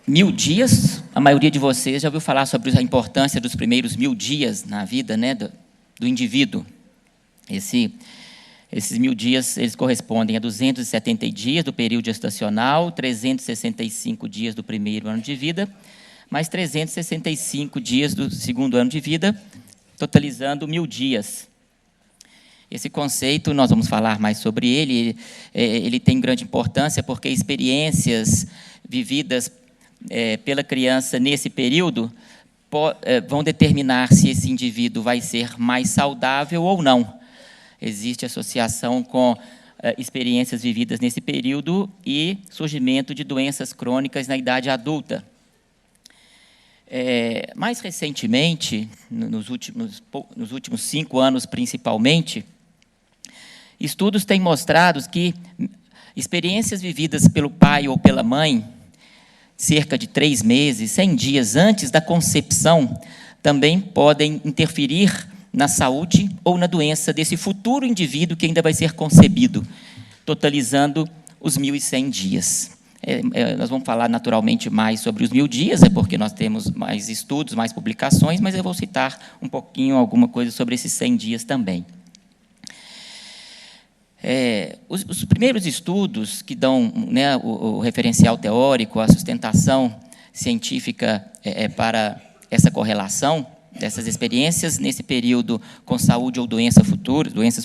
1000 dias, a maioria de vocês já ouviu falar sobre a importância dos primeiros 1000 dias na vida, né, do indivíduo. Esses 1000 dias, eles correspondem a 270 dias do período gestacional, 365 dias do primeiro ano de vida, mais 365 dias do segundo ano de vida, totalizando 1000 dias. Esse conceito, nós vamos falar mais sobre ele, ele tem grande importância porque experiências vividas pela criança nesse período vão determinar se esse indivíduo vai ser mais saudável ou não. Existe associação com experiências vividas nesse período e surgimento de doenças crônicas na idade adulta. Mais recentemente, nos últimos 5 anos principalmente, estudos têm mostrado que experiências vividas pelo pai ou pela mãe, cerca de 3 meses, 100 dias antes da concepção, também podem interferir na saúde ou na doença desse futuro indivíduo que ainda vai ser concebido, totalizando os 1100 dias. Nós vamos falar naturalmente mais sobre os 1000 dias, porque nós temos mais estudos, mais publicações, mas eu vou citar um pouquinho, alguma coisa sobre esses 100 dias também. Os primeiros estudos que dão, né, o referencial teórico, a sustentação científica para essa correlação dessas experiências nesse período com saúde ou doenças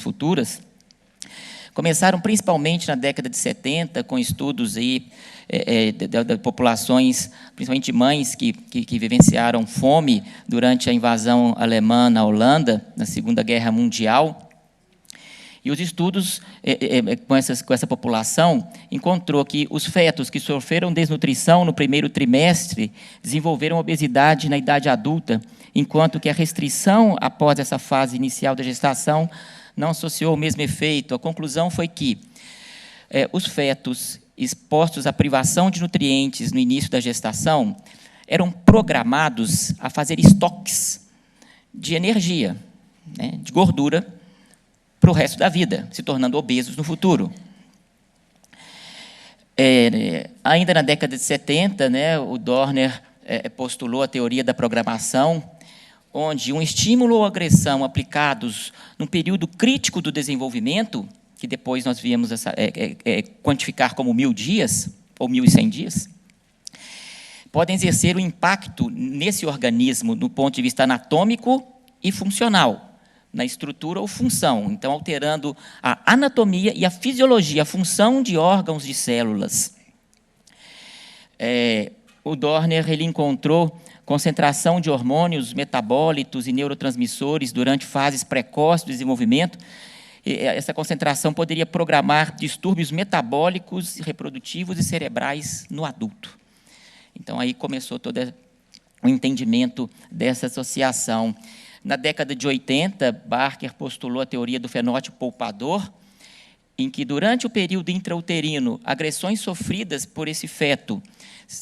futuras, começaram principalmente na década de 70, com estudos aí, de populações, principalmente mães que vivenciaram fome durante a invasão alemã na Holanda, na Segunda Guerra Mundial. E os estudos com essa população encontrou que os fetos que sofreram desnutrição no primeiro trimestre desenvolveram obesidade na idade adulta, enquanto que a restrição após essa fase inicial da gestação não associou o mesmo efeito. A conclusão foi que os fetos expostos à privação de nutrientes no início da gestação eram programados a fazer estoques de energia, né, de gordura, para o resto da vida, se tornando obesos no futuro. Ainda na década de 70, né, o Dorner postulou a teoria da programação, onde um estímulo ou agressão aplicados num período crítico do desenvolvimento, que depois nós viemos quantificar como 1000 dias, ou 1100 dias, podem exercer um impacto nesse organismo do ponto de vista anatômico e funcional, na estrutura ou função, então alterando a anatomia e a fisiologia, a função de órgãos de células. O Dorner ele encontrou concentração de hormônios, metabólitos e neurotransmissores durante fases precoces do desenvolvimento. Essa concentração poderia programar distúrbios metabólicos, reprodutivos e cerebrais no adulto. Então, aí começou todo o entendimento dessa associação. Na década de 80, Barker postulou a teoria do fenótipo poupador, em que, durante o período intrauterino, agressões sofridas por esse feto,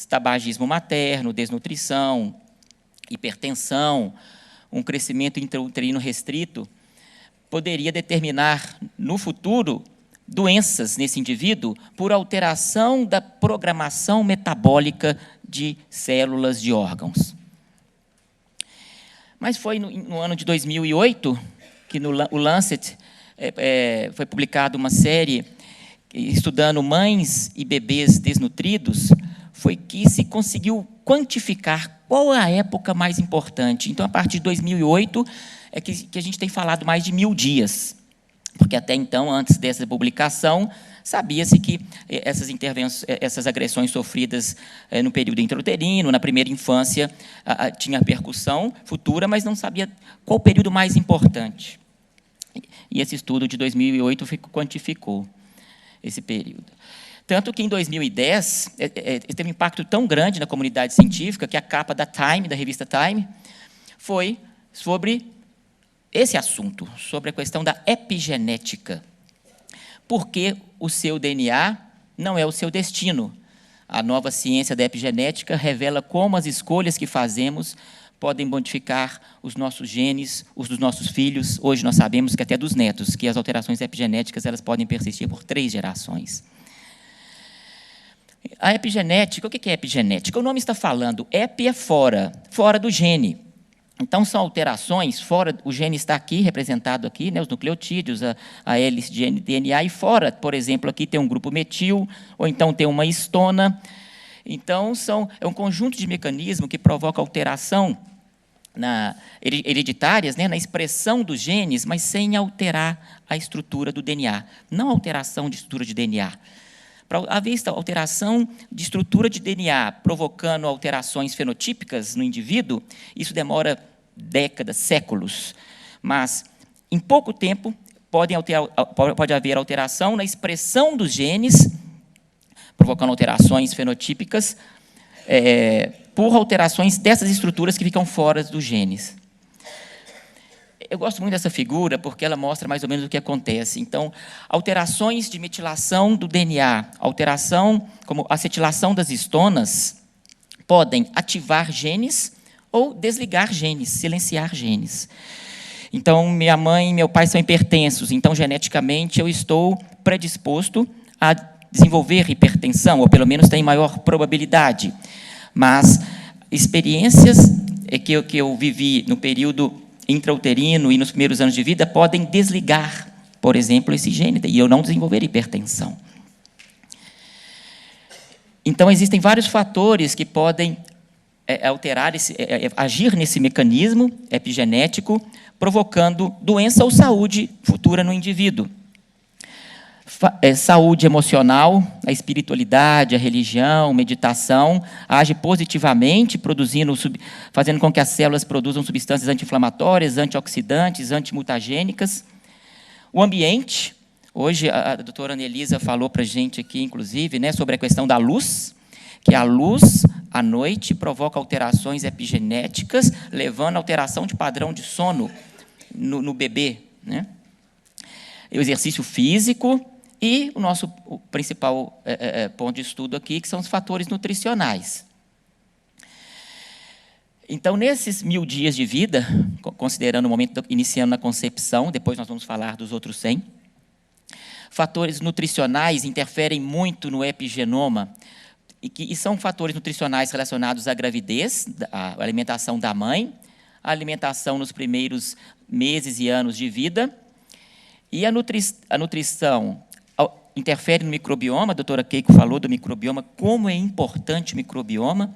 tabagismo materno, desnutrição, hipertensão, um crescimento intrauterino restrito, poderia determinar, no futuro, doenças nesse indivíduo por alteração da programação metabólica de células de órgãos. Mas foi no ano de 2008 que no Lancet foi publicada uma série estudando mães e bebês desnutridos, foi que se conseguiu quantificar qual é a época mais importante. Então, a partir de 2008, é que a gente tem falado mais de 1000 dias, porque até então, antes dessa publicação, sabia-se que essas agressões sofridas no período intrauterino, na primeira infância, tinha repercussão futura, mas não sabia qual o período mais importante. E esse estudo de 2008 quantificou esse período. Tanto que, em 2010, teve um impacto tão grande na comunidade científica que a capa da Time, da revista Time, foi sobre esse assunto, sobre a questão da epigenética. Porque o seu DNA não é o seu destino. A nova ciência da epigenética revela como as escolhas que fazemos podem modificar os nossos genes, os dos nossos filhos. Hoje nós sabemos que até dos netos, que as alterações epigenéticas elas podem persistir por 3 gerações. A epigenética, o que é epigenética? O nome está falando, epi é fora, fora do gene. Então, são alterações, fora, o gene está aqui, representado aqui, né, os nucleotídeos, a hélice de DNA, e fora, por exemplo, aqui tem um grupo metil, ou então tem uma histona. Então, é um conjunto de mecanismos que provoca alteração hereditárias, né, na expressão dos genes, mas sem alterar a estrutura do DNA. Não alteração de estrutura de DNA. Para haver alteração de estrutura de DNA, provocando alterações fenotípicas no indivíduo, isso demora décadas, séculos. Mas, em pouco tempo, pode haver alteração na expressão dos genes, provocando alterações fenotípicas, por alterações dessas estruturas que ficam fora dos genes. Eu gosto muito dessa figura porque ela mostra mais ou menos o que acontece. Então, alterações de metilação do DNA, alteração como acetilação das histonas, podem ativar genes ou desligar genes, silenciar genes. Então, minha mãe e meu pai são hipertensos, então, geneticamente, eu estou predisposto a desenvolver hipertensão, ou pelo menos tem maior probabilidade. Mas experiências que eu vivi no período intrauterino e nos primeiros anos de vida podem desligar, por exemplo, esse gene, e eu não desenvolver hipertensão. Então, existem vários fatores que podem agir nesse mecanismo epigenético, provocando doença ou saúde futura no indivíduo. Saúde emocional, a espiritualidade, a religião, meditação, age positivamente, fazendo com que as células produzam substâncias anti-inflamatórias, antioxidantes, antimutagênicas. O ambiente, hoje a doutora Anelisa falou para a gente aqui, inclusive, né, sobre a questão da luz, que a luz, à noite, provoca alterações epigenéticas, levando a alteração de padrão de sono no bebê, né? O exercício físico, e o nosso principal ponto de estudo aqui, que são os fatores nutricionais. Então, nesses 1000 dias de vida, considerando o momento iniciando na concepção, depois nós vamos falar dos outros 100, fatores nutricionais interferem muito no epigenoma, e são fatores nutricionais relacionados à gravidez, à alimentação da mãe, à alimentação nos primeiros meses e anos de vida, e a nutrição interfere no microbioma. A doutora Keiko falou do microbioma, como é importante o microbioma.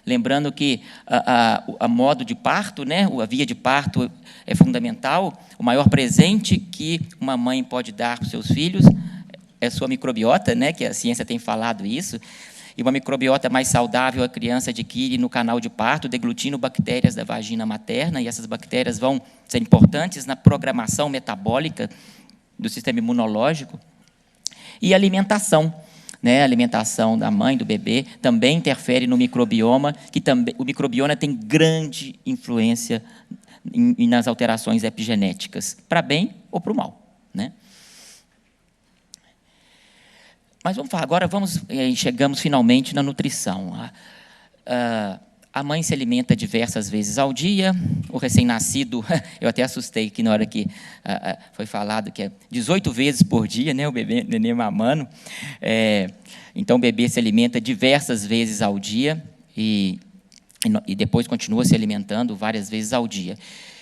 Lembrando que a modo de parto, né, a via de parto é fundamental. O maior presente que uma mãe pode dar para os seus filhos é a sua microbiota, né, que a ciência tem falado isso. E uma microbiota mais saudável a criança adquire no canal de parto, deglutindo bactérias da vagina materna, e essas bactérias vão ser importantes na programação metabólica do sistema imunológico. E alimentação, né? A alimentação da mãe, do bebê, também interfere no microbioma, o microbioma tem grande influência nas alterações epigenéticas, para bem ou para o mal, né? Mas vamos falar, agora chegamos finalmente na nutrição. A mãe se alimenta diversas vezes ao dia, o recém-nascido, eu até assustei que na hora que foi falado que é 18 vezes por dia, né, o neném mamando. Então, o bebê se alimenta diversas vezes ao dia e depois continua se alimentando várias vezes ao dia.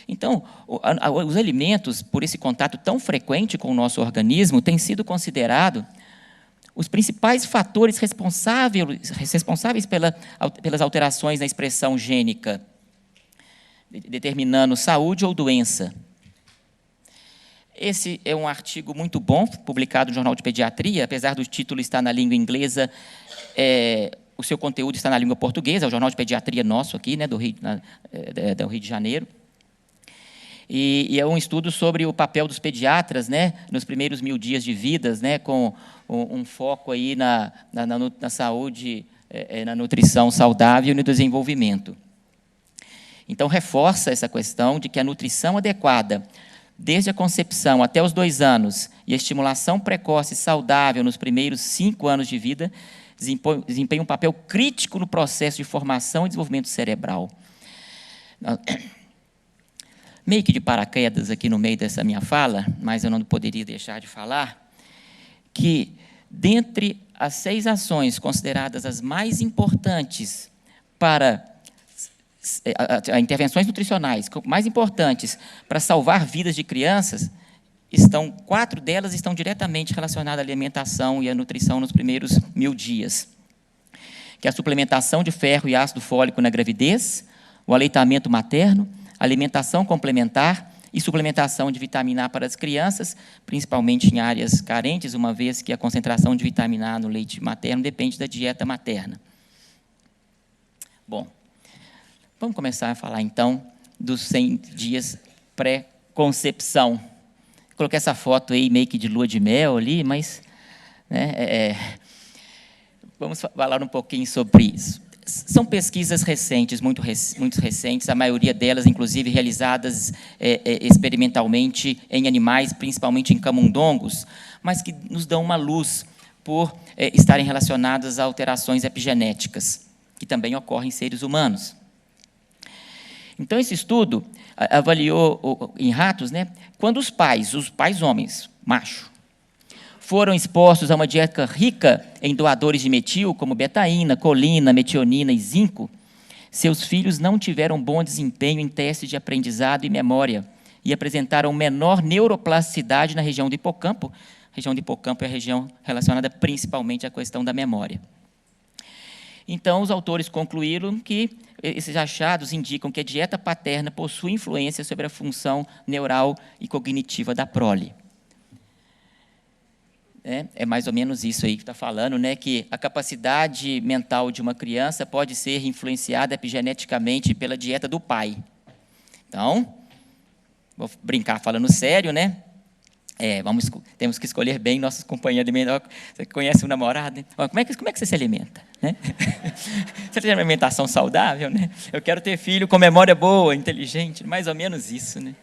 Então, os alimentos, por esse contato tão frequente com o nosso organismo, têm sido considerados os principais fatores responsáveis pelas alterações na expressão gênica, determinando saúde ou doença. Esse é um artigo muito bom, publicado no Jornal de Pediatria, apesar do título estar na língua inglesa, o seu conteúdo está na língua portuguesa, é o Jornal de Pediatria nosso aqui, né, do Rio de Janeiro. E é um estudo sobre o papel dos pediatras, né, nos primeiros 1000 dias de vida, né, com um foco aí na saúde, na nutrição saudável e no desenvolvimento. Então, reforça essa questão de que a nutrição adequada, desde a concepção até os 2 anos, e a estimulação precoce e saudável nos primeiros 5 anos de vida, desempenha um papel crítico no processo de formação e desenvolvimento cerebral. Meio que de paraquedas aqui no meio dessa minha fala, mas eu não poderia deixar de falar, que dentre as 6 ações consideradas as mais importantes para intervenções nutricionais, mais importantes para salvar vidas de crianças, 4 delas estão diretamente relacionadas à alimentação e à nutrição nos primeiros 1000 dias, que é a suplementação de ferro e ácido fólico na gravidez, o aleitamento materno, alimentação complementar e suplementação de vitamina A para as crianças, principalmente em áreas carentes, uma vez que a concentração de vitamina A no leite materno depende da dieta materna. Bom, vamos começar a falar, então, dos 100 dias pré-concepção. Coloquei essa foto aí meio que de lua de mel ali, mas vamos falar um pouquinho sobre isso. São pesquisas recentes, muito recentes, a maioria delas, inclusive, realizadas experimentalmente em animais, principalmente em camundongos, mas que nos dão uma luz por estarem relacionadas a alterações epigenéticas, que também ocorrem em seres humanos. Então, esse estudo avaliou em ratos, né, quando os pais homens, macho, foram expostos a uma dieta rica em doadores de metil, como betaína, colina, metionina e zinco, seus filhos não tiveram bom desempenho em testes de aprendizado e memória e apresentaram menor neuroplasticidade na região do hipocampo. A região do hipocampo é a região relacionada principalmente à questão da memória. Então, os autores concluíram que esses achados indicam que a dieta paterna possui influência sobre a função neural e cognitiva da prole. É mais ou menos isso aí que está falando, né? Que a capacidade mental de uma criança pode ser influenciada epigeneticamente pela dieta do pai. Então, vou brincar falando sério, né? Temos que escolher bem nossos companheiros de menor. Você conhece o namorado? Né? Como é que você se alimenta? Né? Você tem uma alimentação saudável? Né? Eu quero ter filho com memória boa, inteligente, mais ou menos isso. Né?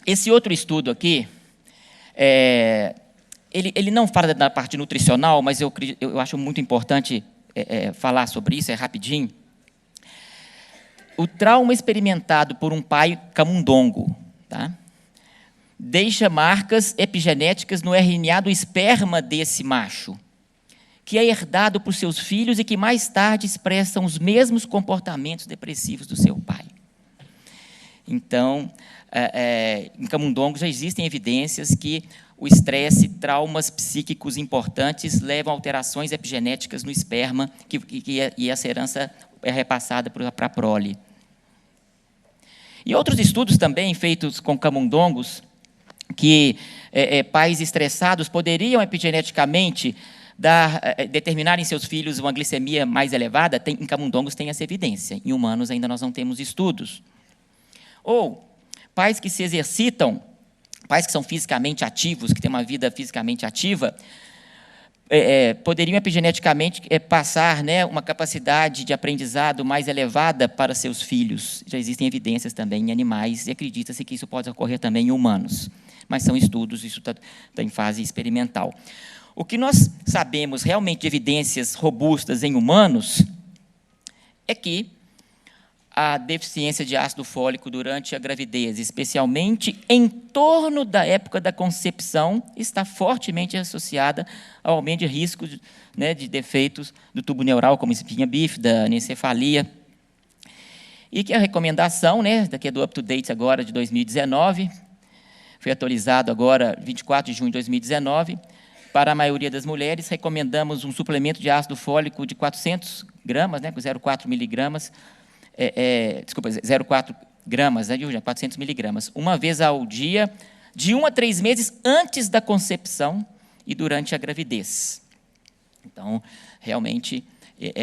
Esse outro estudo aqui, ele não fala da parte nutricional, mas eu acho muito importante falar sobre isso, rapidinho. O trauma experimentado por um pai camundongo, tá? Deixa marcas epigenéticas no RNA do esperma desse macho, que é herdado por seus filhos e que mais tarde expressam os mesmos comportamentos depressivos do seu pai. Então, em camundongos já existem evidências que o estresse, traumas psíquicos importantes levam a alterações epigenéticas no esperma e essa herança é repassada para a prole. E outros estudos também feitos com camundongos, que pais estressados poderiam epigeneticamente determinar em seus filhos uma glicemia mais elevada, em camundongos tem essa evidência, em humanos ainda nós não temos estudos. Ou pais que se exercitam, pais que são fisicamente ativos, que têm uma vida fisicamente ativa, poderiam epigeneticamente passar, né, uma capacidade de aprendizado mais elevada para seus filhos. Já existem evidências também em animais e acredita-se que isso pode ocorrer também em humanos. Mas são estudos, isso está em fase experimental. O que nós sabemos realmente de evidências robustas em humanos é que a deficiência de ácido fólico durante a gravidez, especialmente em torno da época da concepção, está fortemente associada ao aumento de risco de defeitos do tubo neural, como espinha bífida, anencefalia. E que a recomendação, daqui é do up-to-date agora de 2019, foi atualizado agora, 24 de junho de 2019, para a maioria das mulheres, recomendamos um suplemento de ácido fólico de 400 gramas, com 0,4 miligramas, 0,4 gramas, 400 miligramas, uma vez ao dia, de 1 a 3 meses antes da concepção e durante a gravidez. Então, realmente,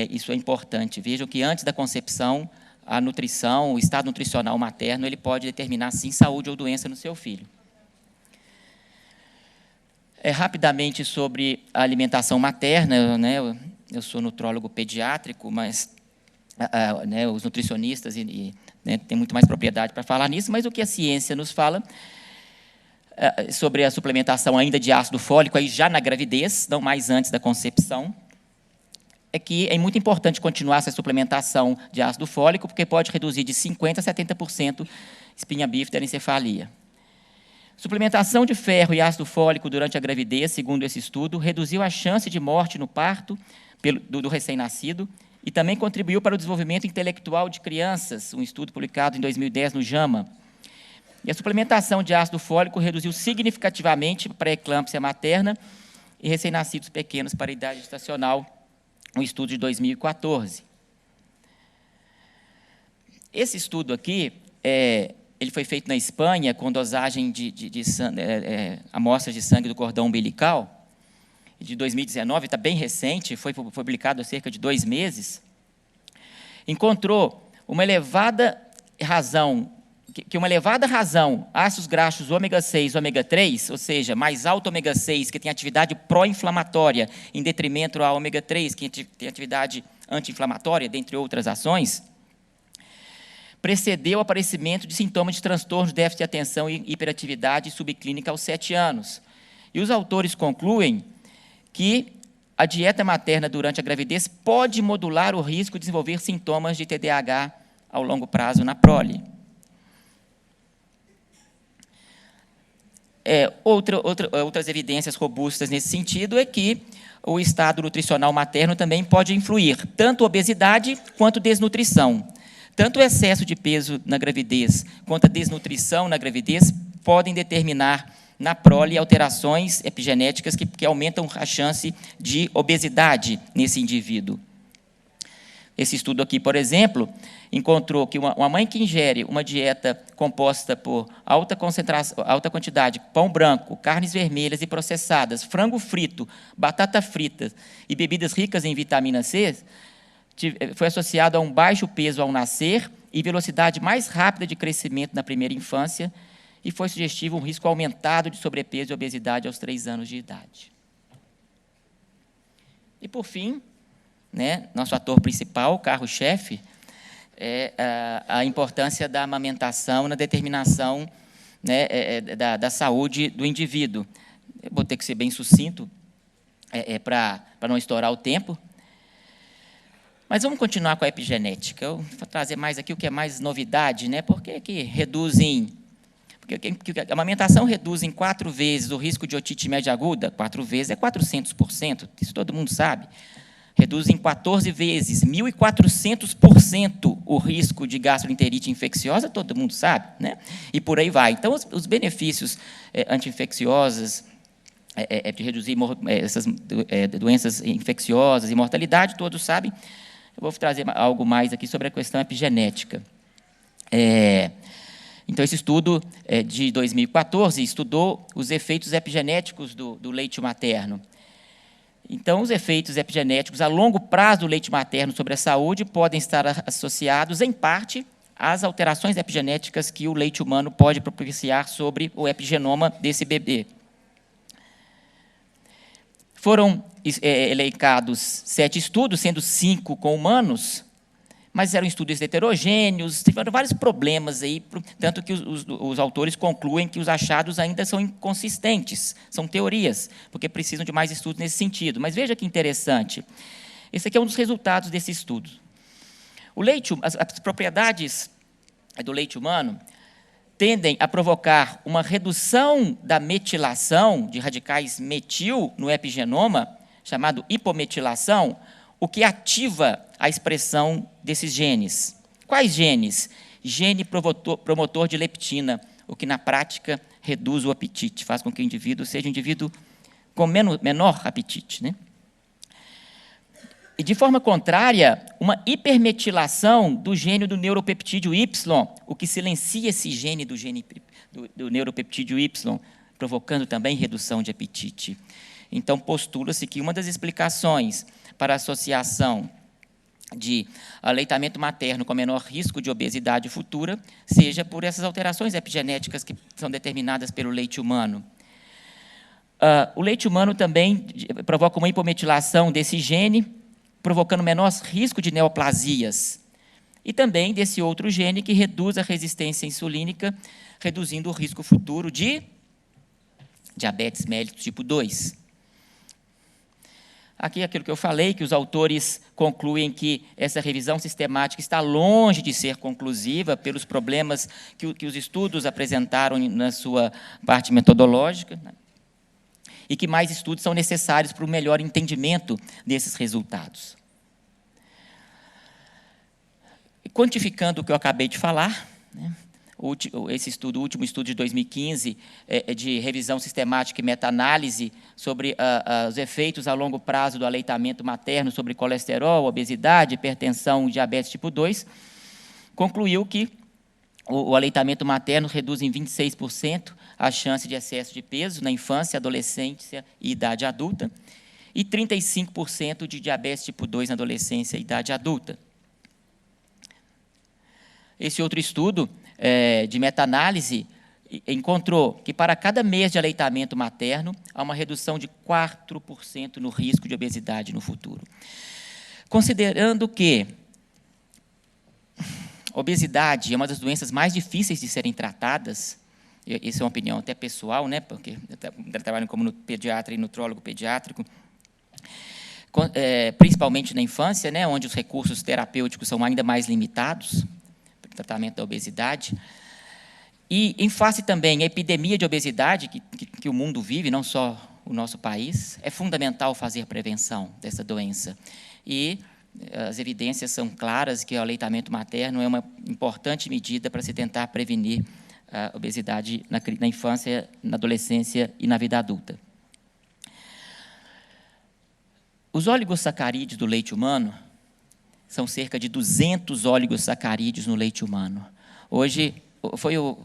isso é importante. Vejam que antes da concepção, a nutrição, o estado nutricional materno, ele pode determinar, sim, saúde ou doença no seu filho. Rapidamente sobre a alimentação materna, eu sou nutrólogo pediátrico, mas os nutricionistas têm muito mais propriedade para falar nisso, mas o que a ciência nos fala sobre a suplementação ainda de ácido fólico, aí já na gravidez, não mais antes da concepção, é que é muito importante continuar essa suplementação de ácido fólico, porque pode reduzir de 50% a 70% espinha bífida e anencefalia. Suplementação de ferro e ácido fólico durante a gravidez, segundo esse estudo, reduziu a chance de morte no parto do recém-nascido e também contribuiu para o desenvolvimento intelectual de crianças, um estudo publicado em 2010 no JAMA. E a suplementação de ácido fólico reduziu significativamente a pré-eclâmpsia materna e recém-nascidos pequenos para a idade gestacional, um estudo de 2014. Esse estudo aqui, ele foi feito na Espanha com dosagem de amostras de sangue do cordão umbilical, de 2019, está bem recente, foi publicado há cerca de 2 meses. Encontrou uma elevada razão, ácidos graxos ômega 6, ômega 3, ou seja, mais alto ômega 6, que tem atividade pró-inflamatória, em detrimento ao ômega 3, que tem atividade anti-inflamatória, dentre outras ações, precedeu o aparecimento de sintomas de transtorno de déficit de atenção e hiperatividade subclínica aos 7 anos. E os autores concluem que a dieta materna durante a gravidez pode modular o risco de desenvolver sintomas de TDAH ao longo prazo na prole. Outras evidências robustas nesse sentido é que o estado nutricional materno também pode influir, tanto obesidade quanto desnutrição. Tanto o excesso de peso na gravidez quanto a desnutrição na gravidez podem determinar na prole alterações epigenéticas que aumentam a chance de obesidade nesse indivíduo. Esse estudo aqui, por exemplo, encontrou que uma mãe que ingere uma dieta composta por alta quantidade de pão branco, carnes vermelhas e processadas, frango frito, batata frita e bebidas ricas em vitamina C, foi associado a um baixo peso ao nascer e velocidade mais rápida de crescimento na primeira infância, e foi sugestivo um risco aumentado de sobrepeso e obesidade aos 3 anos de idade. E, por fim, nosso ator principal, o carro-chefe, é a importância da amamentação na determinação da saúde do indivíduo. Eu vou ter que ser bem sucinto para não estourar o tempo. Mas vamos continuar com a epigenética. Eu vou trazer mais aqui o que é mais novidade, porque a amamentação reduz em 4 vezes o risco de otite média aguda, 4 vezes é 400%, isso todo mundo sabe. Reduz em 14 vezes, 1.400% o risco de gastroenterite infecciosa, todo mundo sabe, e por aí vai. Então, os benefícios anti-infecciosos, de reduzir essas doenças infecciosas e mortalidade, todos sabem. Eu vou trazer algo mais aqui sobre a questão epigenética. Então, esse estudo de 2014 estudou os efeitos epigenéticos do leite materno. Então, os efeitos epigenéticos a longo prazo do leite materno sobre a saúde podem estar associados, em parte, às alterações epigenéticas que o leite humano pode propiciar sobre o epigenoma desse bebê. Foram elencados 7 estudos, sendo 5 com humanos, mas eram estudos heterogêneos, tiveram vários problemas aí, tanto que os autores concluem que os achados ainda são inconsistentes, são teorias, porque precisam de mais estudos nesse sentido. Mas veja que interessante, esse aqui é um dos resultados desse estudo. As propriedades do leite humano tendem a provocar uma redução da metilação de radicais metil no epigenoma, chamado hipometilação, o que ativa a expressão desses genes. Quais genes? Gene promotor de leptina, o que na prática reduz o apetite, faz com que o indivíduo seja um indivíduo com menor apetite. E, de forma contrária, uma hipermetilação do gene do neuropeptídeo Y, o que silencia esse gene do neuropeptídeo Y, provocando também redução de apetite. Então, postula-se que uma das explicações para a associação de aleitamento materno com menor risco de obesidade futura seja por essas alterações epigenéticas que são determinadas pelo leite humano. O leite humano também provoca uma hipometilação desse gene, provocando menor risco de neoplasias. E também desse outro gene que reduz a resistência insulínica, reduzindo o risco futuro de diabetes mellitus tipo 2. Aqui aquilo que eu falei, que os autores concluem que essa revisão sistemática está longe de ser conclusiva pelos problemas que os estudos apresentaram na sua parte metodológica, né? E que mais estudos são necessários para o melhor entendimento desses resultados. Quantificando o que eu acabei de falar, né? O último estudo de 2015, de revisão sistemática e meta-análise sobre os efeitos a longo prazo do aleitamento materno sobre colesterol, obesidade, hipertensão e diabetes tipo 2, concluiu que o aleitamento materno reduz em 26% a chance de excesso de peso na infância, adolescência e idade adulta, e 35% de diabetes tipo 2 na adolescência e idade adulta. Esse outro estudo de meta-análise encontrou que para cada mês de aleitamento materno há uma redução de 4% no risco de obesidade no futuro. Considerando que obesidade é uma das doenças mais difíceis de serem tratadas, isso é uma opinião até pessoal, né, porque eu trabalho como pediatra e nutrólogo pediátrico, principalmente na infância, né, onde os recursos terapêuticos são ainda mais limitados, tratamento da obesidade, e em face também à epidemia de obesidade que o mundo vive, não só o nosso país, é fundamental fazer prevenção dessa doença. E as evidências são claras que o aleitamento materno é uma importante medida para se tentar prevenir a obesidade na infância, na adolescência e na vida adulta. Os oligosacarídeos do leite humano são cerca de 200 oligosacarídeos no leite humano. Hoje,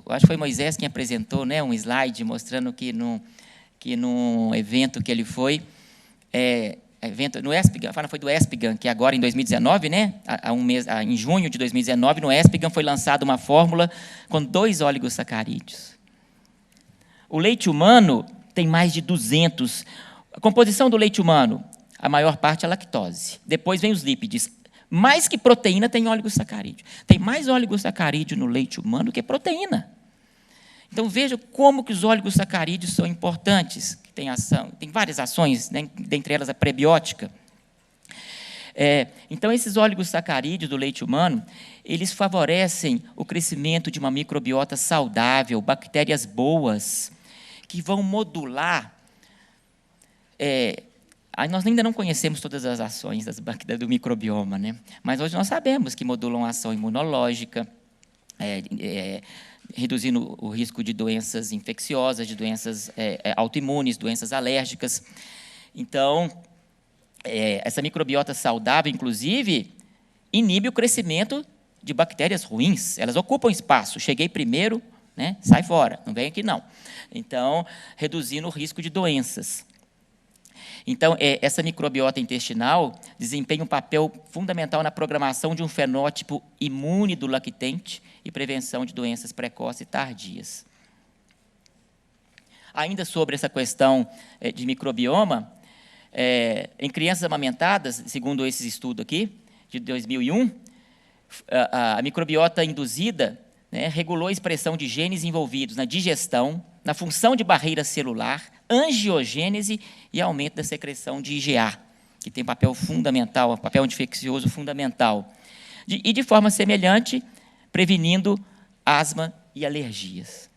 acho que foi Moisés quem apresentou, né, um slide mostrando que num evento que ele foi, evento no ESPGHAN, foi do ESPGHAN, que agora em 2019, né, em junho de 2019, no ESPGHAN foi lançada uma fórmula com 2 oligosacarídeos. O leite humano tem mais de 200. A composição do leite humano, a maior parte é lactose. Depois vem os lípides. Mais que proteína tem oligosacarídeo. Tem mais oligosacarídeo no leite humano do que proteína. Então, veja como que os oligosacarídeos são importantes. Tem várias ações, né, dentre elas a prebiótica. Então, esses oligosacarídeos do leite humano, eles favorecem o crescimento de uma microbiota saudável, bactérias boas, que vão modular... nós ainda não conhecemos todas as ações das bactérias do microbioma, né? Mas hoje nós sabemos que modulam a ação imunológica, reduzindo o risco de doenças infecciosas, de doenças autoimunes, doenças alérgicas. Então, essa microbiota saudável, inclusive, inibe o crescimento de bactérias ruins. Elas ocupam espaço. Cheguei primeiro, né? Sai fora, não vem aqui não. Então, reduzindo o risco de doenças. Então, essa microbiota intestinal desempenha um papel fundamental na programação de um fenótipo imune do lactente e prevenção de doenças precoces e tardias. Ainda sobre essa questão de microbioma, em crianças amamentadas, segundo esse estudo aqui, de 2001, a microbiota induzida, né, regulou a expressão de genes envolvidos na digestão, na função de barreira celular, angiogênese e aumento da secreção de IgA, que tem papel fundamental, papel anti-infeccioso fundamental. E, de forma semelhante, prevenindo asma e alergias.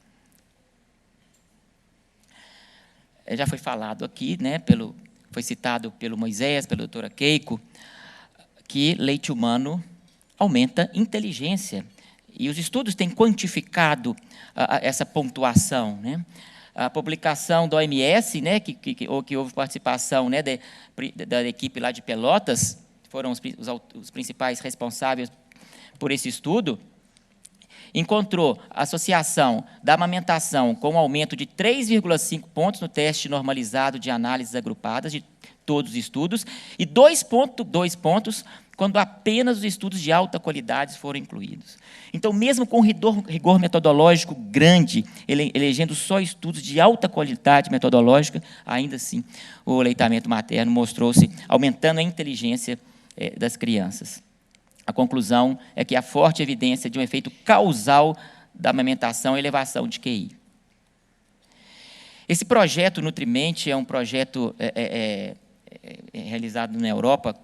Já foi falado aqui, né, foi citado pelo Moisés, pela doutora Keiko, que leite humano aumenta inteligência. E os estudos têm quantificado essa pontuação, né? A publicação da OMS, né, que houve participação, né, da equipe lá de Pelotas, foram os principais responsáveis por esse estudo, encontrou associação da amamentação com um aumento de 3,5 pontos no teste normalizado de análises agrupadas de todos os estudos e 2,2 pontos quando apenas os estudos de alta qualidade foram incluídos. Então, mesmo com rigor metodológico grande, elegendo só estudos de alta qualidade metodológica, ainda assim, o aleitamento materno mostrou-se aumentando a inteligência das crianças. A conclusão é que há forte evidência de um efeito causal da amamentação e elevação de QI. Esse projeto Nutrimente é um projeto realizado na Europa,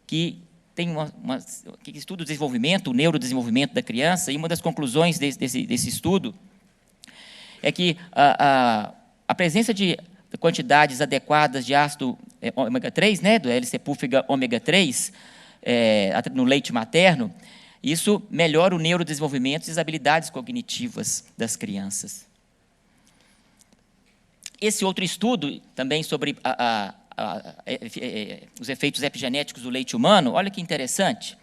que tem que estuda o desenvolvimento, o neurodesenvolvimento da criança, e uma das conclusões desse estudo é que a presença de quantidades adequadas de ácido ômega 3, né, do L-cepúlfiga ômega 3, no leite materno, isso melhora o neurodesenvolvimento e as habilidades cognitivas das crianças. Esse outro estudo, também sobre os efeitos epigenéticos do leite humano, olha que interessante.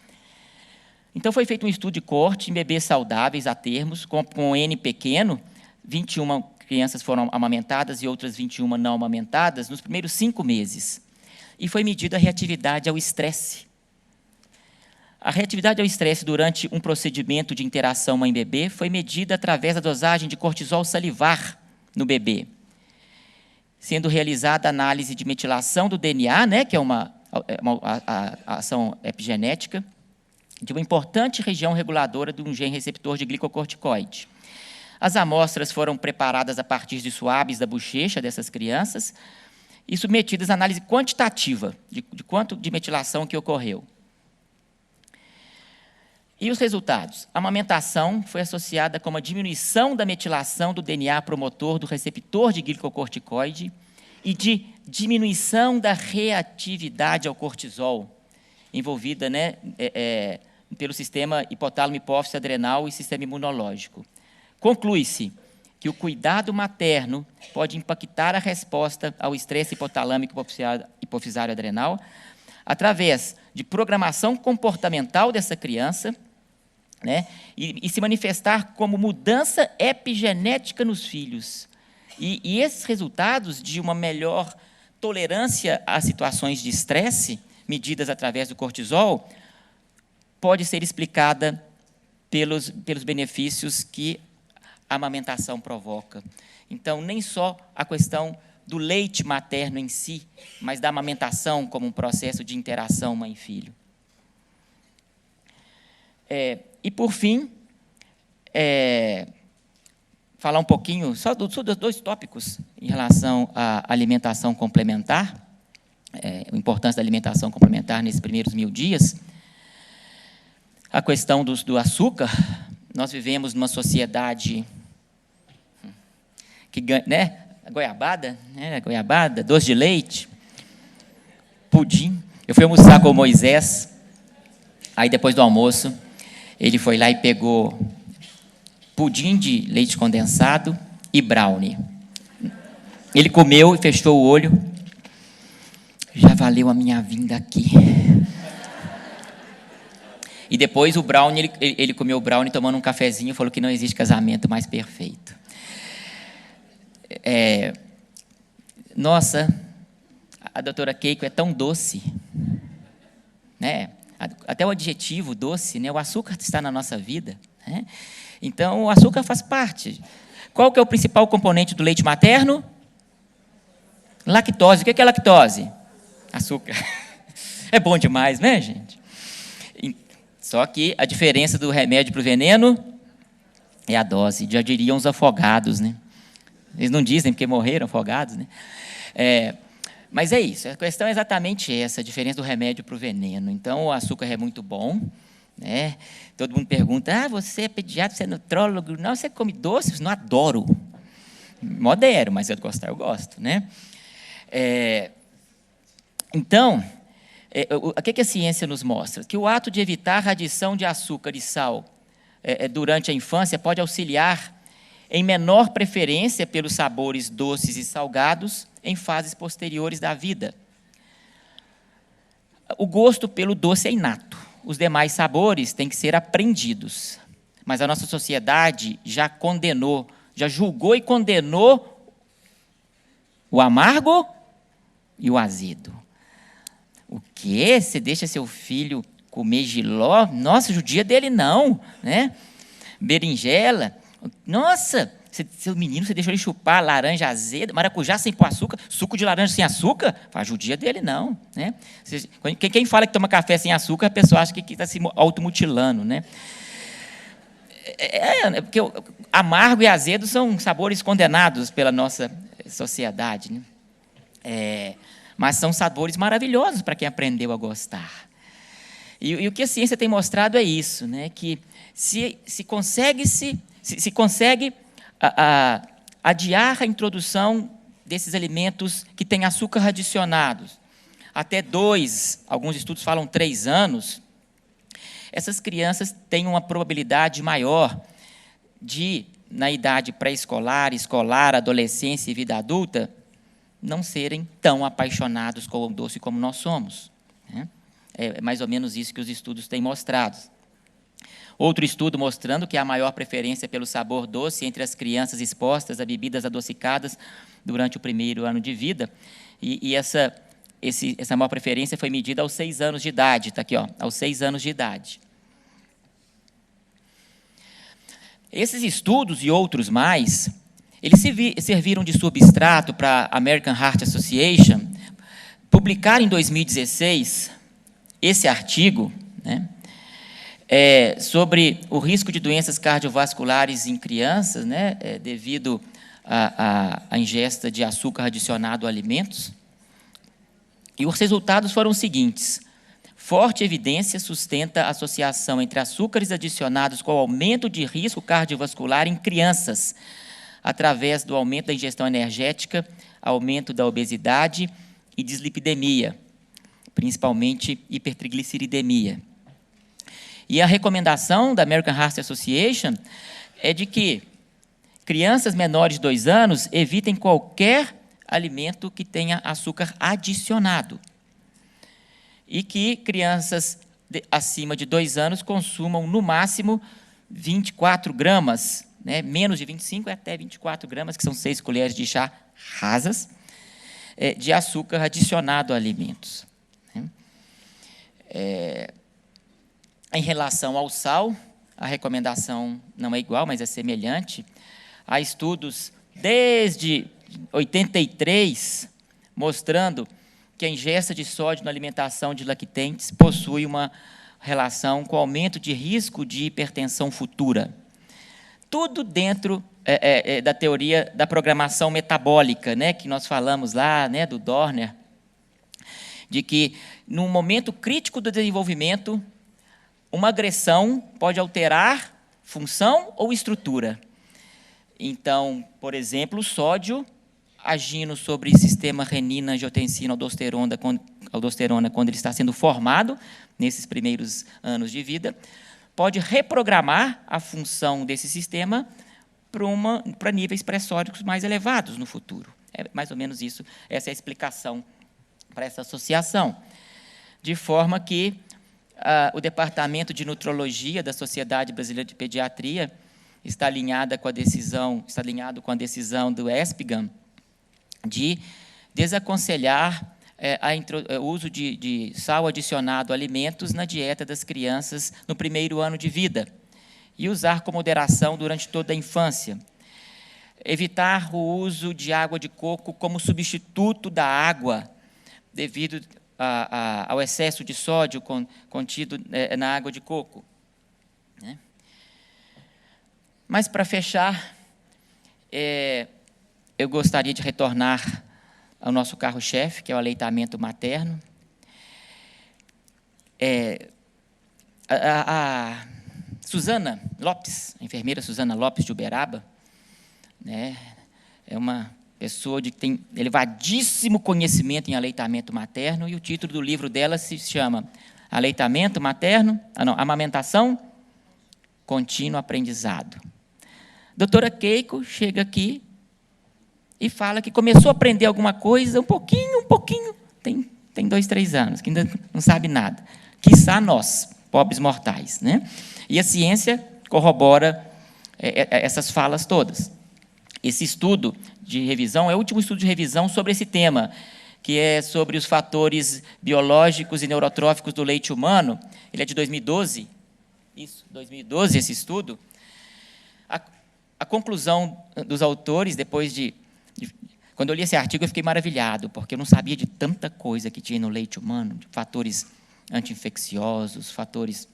Então, foi feito um estudo de corte em bebês saudáveis a termos, com N pequeno, 21 crianças foram amamentadas e outras 21 não amamentadas, nos primeiros 5 meses. E foi medida a reatividade ao estresse. A reatividade ao estresse durante um procedimento de interação mãe-bebê foi medida através da dosagem de cortisol salivar no bebê, sendo realizada a análise de metilação do DNA, né, que é uma ação epigenética, de uma importante região reguladora de um gene receptor de glicocorticoide. As amostras foram preparadas a partir de suaves da bochecha dessas crianças e submetidas à análise quantitativa de quanto de metilação que ocorreu. E os resultados? A amamentação foi associada com uma diminuição da metilação do DNA promotor do receptor de glicocorticoide e de diminuição da reatividade ao cortisol, envolvida, né, pelo sistema hipotálamo, hipófise, adrenal e sistema imunológico. Conclui-se que o cuidado materno pode impactar a resposta ao estresse hipotalâmico hipofisário adrenal através de programação comportamental dessa criança, né, e se manifestar como mudança epigenética nos filhos. E esses resultados de uma melhor tolerância a situações de estresse, medidas através do cortisol, pode ser explicada pelos benefícios que a amamentação provoca. Então, nem só a questão do leite materno em si, mas da amamentação como um processo de interação mãe-filho. E, por fim, falar um pouquinho, só dos 2 tópicos em relação à alimentação complementar, a importância da alimentação complementar nesses primeiros 1000 dias. A questão do açúcar. Nós vivemos numa sociedade que, né, goiabada, doce de leite, pudim. Eu fui almoçar com o Moisés, aí depois do almoço, ele foi lá e pegou pudim de leite condensado e brownie. Ele comeu e fechou o olho. Já valeu a minha vinda aqui. E depois o brownie, ele comeu o brownie tomando um cafezinho e falou que não existe casamento mais perfeito. Nossa, a doutora Keiko é tão doce, né? Até o adjetivo doce, né? O açúcar está na nossa vida, né? Então, o açúcar faz parte. Qual que é o principal componente do leite materno? Lactose. O que é lactose? Açúcar. É bom demais, né, gente? Só que a diferença do remédio para o veneno é a dose. Já diriam os afogados, né? Eles não dizem porque morreram afogados, né? Mas é isso. A questão é exatamente essa, a diferença do remédio para o veneno. Então, o açúcar é muito bom, né? Todo mundo pergunta, você é pediatra, você é nutrólogo? Não, você come doces? Não, adoro. Modero, mas eu gostar, eu gosto, né? Então, o que a ciência nos mostra? Que o ato de evitar a adição de açúcar e sal durante a infância pode auxiliar em menor preferência pelos sabores doces e salgados em fases posteriores da vida. O gosto pelo doce é inato. Os demais sabores têm que ser aprendidos. Mas a nossa sociedade já julgou e condenou o amargo e o azedo. O quê? Você deixa seu filho comer jiló? Nossa, judia dele não, né? Berinjela. Nossa, seu menino, você deixou ele chupar laranja azeda, maracujá sem pôr açúcar, suco de laranja sem açúcar? Fala, judia dele não, né? Quem fala que toma café sem açúcar, a pessoa acha que está se automutilando, né? Porque amargo e azedo são sabores condenados pela nossa sociedade, né? mas são sabores maravilhosos para quem aprendeu a gostar. E o que a ciência tem mostrado é isso, né? Que se consegue adiar a introdução desses alimentos que têm açúcar adicionados até 2, alguns estudos falam 3 anos, essas crianças têm uma probabilidade maior de, na idade pré-escolar, escolar, adolescência e vida adulta, não serem tão apaixonados com o doce como nós somos, né? É mais ou menos isso que os estudos têm mostrado. Outro estudo mostrando que há maior preferência pelo sabor doce entre as crianças expostas a bebidas adocicadas durante o primeiro ano de vida. E essa maior preferência foi medida aos 6 anos de idade. Está aqui, ó, aos 6 anos de idade. Esses estudos e outros mais, eles serviram de substrato para a American Heart Association publicar em 2016 esse artigo, né, sobre o risco de doenças cardiovasculares em crianças, né, devido à ingesta de açúcar adicionado a alimentos. E os resultados foram os seguintes: forte evidência sustenta a associação entre açúcares adicionados com o aumento de risco cardiovascular em crianças, através do aumento da ingestão energética, aumento da obesidade e dislipidemia, principalmente hipertrigliceridemia. E a recomendação da American Heart Association é de que crianças menores de 2 anos evitem qualquer alimento que tenha açúcar adicionado. E que crianças acima de 2 anos consumam, no máximo, 24 gramas, né, menos de 25 até 24 gramas, que são 6 colheres de chá rasas, de açúcar adicionado a alimentos. Em relação ao sal, a recomendação não é igual, mas é semelhante. Há estudos desde 83 mostrando que a ingesta de sódio na alimentação de lactentes possui uma relação com o aumento de risco de hipertensão futura. Tudo dentro da teoria da programação metabólica, né, que nós falamos lá, né, do Dorner, de que, num momento crítico do desenvolvimento, uma agressão pode alterar função ou estrutura. Então, por exemplo, o sódio, agindo sobre o sistema renina, angiotensina, aldosterona, quando ele está sendo formado, nesses primeiros anos de vida, pode reprogramar a função desse sistema para níveis pressóricos mais elevados no futuro. É mais ou menos isso, essa é a explicação para essa associação. De forma que o Departamento de Nutrologia da Sociedade Brasileira de Pediatria está alinhado com a decisão do ESPGHAN de desaconselhar o uso de sal adicionado a alimentos na dieta das crianças no primeiro ano de vida e usar com moderação durante toda a infância. Evitar o uso de água de coco como substituto da água, devido ao excesso de sódio contido na água de coco. Né? Mas, para fechar, eu gostaria de retornar ao nosso carro-chefe, que é o aleitamento materno. A Suzana Lopes, a enfermeira Suzana Lopes de Uberaba, né, é uma pessoa que tem elevadíssimo conhecimento em aleitamento materno, e o título do livro dela se chama Aleitamento Materno, Amamentação, Contínuo Aprendizado. Doutora Keiko chega aqui e fala que começou a aprender alguma coisa, um pouquinho, tem 2, 3 anos, que ainda não sabe nada. Quiçá nós, pobres mortais, né? E a ciência corrobora essas falas todas. Esse estudo de revisão é o último estudo de revisão sobre esse tema, que é sobre os fatores biológicos e neurotróficos do leite humano. Ele é de 2012. Isso, 2012, esse estudo. A conclusão dos autores, depois quando eu li esse artigo, eu fiquei maravilhado, porque eu não sabia de tanta coisa que tinha no leite humano, de fatores anti-infecciosos, fatores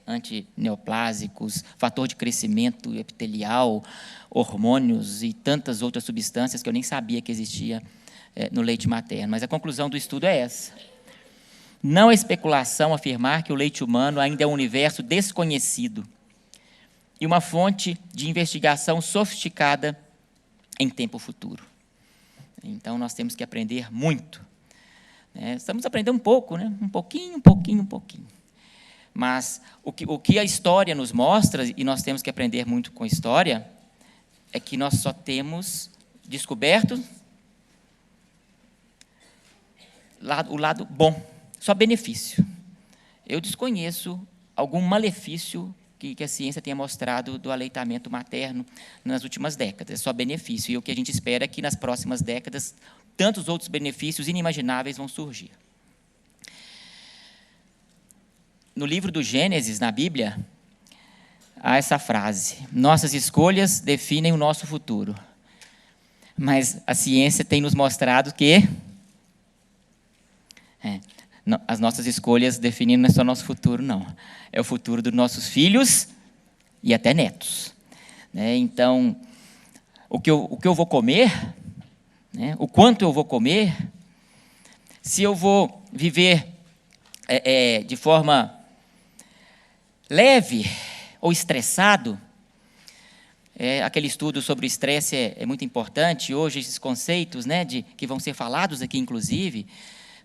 antineoplásicos, fator de crescimento epitelial, hormônios e tantas outras substâncias que eu nem sabia que existia no leite materno. Mas a conclusão do estudo é essa. Não é especulação afirmar que o leite humano ainda é um universo desconhecido e uma fonte de investigação sofisticada em tempo futuro. Então, nós temos que aprender muito. Estamos aprendendo um pouco, né? Um pouquinho. Mas o que a história nos mostra, e nós temos que aprender muito com a história, é que nós só temos descoberto o lado bom, só benefício. Eu desconheço algum malefício que a ciência tenha mostrado do aleitamento materno nas últimas décadas, é só benefício. E o que a gente espera é que nas próximas décadas tantos outros benefícios inimagináveis vão surgir. No livro do Gênesis, na Bíblia, há essa frase: nossas escolhas definem o nosso futuro. Mas a ciência tem nos mostrado que as nossas escolhas definem não é só o nosso futuro, não. É o futuro dos nossos filhos e até netos. Então, o que eu vou comer, o quanto eu vou comer, se eu vou viver de forma leve ou estressado. Aquele estudo sobre o estresse é muito importante. Hoje, esses conceitos que vão ser falados aqui, inclusive,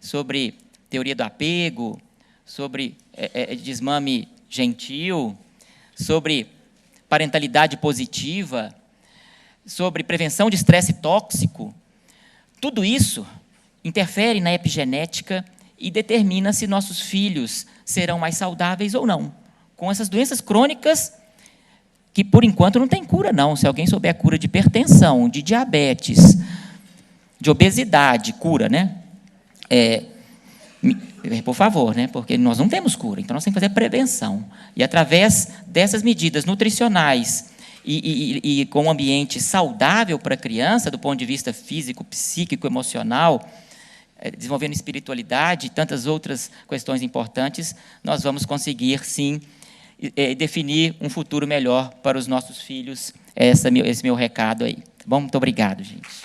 sobre teoria do apego, sobre desmame gentil, sobre parentalidade positiva, sobre prevenção de estresse tóxico. Tudo isso interfere na epigenética e determina se nossos filhos serão mais saudáveis ou não. Com essas doenças crônicas, que por enquanto não tem cura, não. Se alguém souber a cura de hipertensão, de diabetes, de obesidade, cura, por favor, porque nós não temos cura, então nós temos que fazer prevenção. E através dessas medidas nutricionais e com um ambiente saudável para a criança, do ponto de vista físico, psíquico, emocional, desenvolvendo espiritualidade e tantas outras questões importantes, nós vamos conseguir, sim, definir um futuro melhor para os nossos filhos. Esse é meu recado aí. Tá bom? Muito obrigado, gente.